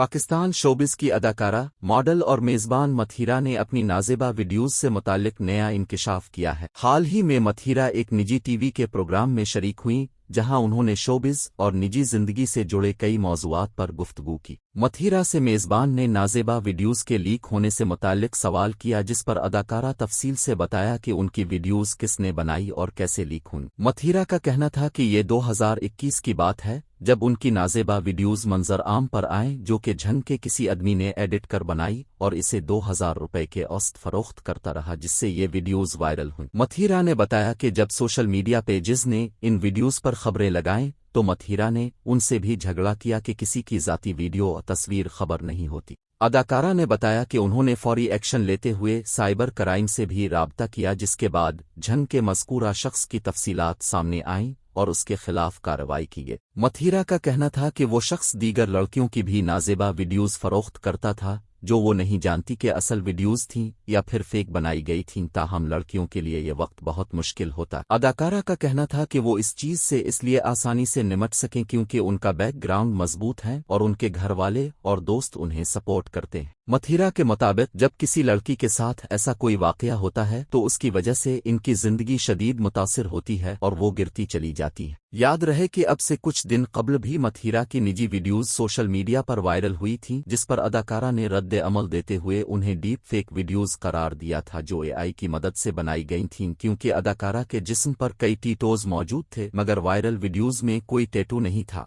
Pakistan showbiz کی اداکارہ، model اور میزبان متھیرا نے اپنی نازیبا ویڈیوز سے متعلق نیا انکشاف کیا ہے۔ حال ہی میں متھیرا ایک نجی ٹی وی کے پروگرام میں شریک ہوئیں جہاں انہوں نے شوبز اور نجی زندگی سے جڑے کئی موضوعات پر گفتگو کی۔ متھیرا سے میزبان نے نازیبا ویڈیوز کے لیک ہونے سے متعلق سوال کیا، جس پر اداکارہ تفصیل سے بتایا کہ ان کی ویڈیوز کس نے بنائی اور کیسے لیک ہوئیں۔ متھیرا کا کہنا تھا کہ یہ 2021 کی بات ہے جب ان کی نازیبا ویڈیوز منظر عام پر آئیں، جو کہ جھنگ کے کسی آدمی نے ایڈٹ کر بنائی اور اسے 2000 روپے کے اوسط فروخت کرتا رہا، جس سے یہ ویڈیوز وائرل ہوئیں۔ متھیرا نے بتایا کہ جب سوشل میڈیا پیجز نے ان ویڈیوز پر خبریں لگائیں تو متھیرا نے ان سے بھی جھگڑا کیا کہ کسی کی ذاتی ویڈیو اور تصویر خبر نہیں ہوتی۔ اداکارہ نے بتایا کہ انہوں نے فوری ایکشن لیتے ہوئے سائبر کرائم سے بھی رابطہ کیا، جس کے بعد جھنگ کے مذکورہ شخص کی تفصیلات سامنے آئیں اور اس کے خلاف کارروائی کی گئی۔ متھیرا کا کہنا تھا کہ وہ شخص دیگر لڑکیوں کی بھی نازیبا ویڈیوز فروخت کرتا تھا جو وہ نہیں جانتی کہ اصل ویڈیوز تھیں یا پھر فیک بنائی گئی تھیں، تاہم لڑکیوں کے لیے یہ وقت بہت مشکل ہوتا۔ اداکارہ کا کہنا تھا کہ وہ اس چیز سے اس لیے آسانی سے نمٹ سکیں کیونکہ ان کا بیک گراؤنڈ مضبوط ہے اور ان کے گھر والے اور دوست انہیں سپورٹ کرتے ہیں۔ متھیرا کے مطابق جب کسی لڑکی کے ساتھ ایسا کوئی واقعہ ہوتا ہے تو اس کی وجہ سے ان کی زندگی شدید متاثر ہوتی ہے اور وہ گرتی چلی جاتی ہے۔ یاد رہے کہ اب سے کچھ دن قبل بھی متھیرا کی نجی ویڈیوز سوشل میڈیا پر وائرل ہوئی تھیں، جس پر اداکارہ نے رد عمل دیتے ہوئے انہیں ڈیپ فیک ویڈیوز قرار دیا تھا جو اے آئی کی مدد سے بنائی گئی تھیں، کیونکہ اداکارہ کے جسم پر کئی ٹیٹوز موجود تھے مگر وائرل ویڈیوز میں کوئی ٹیٹو نہیں تھا۔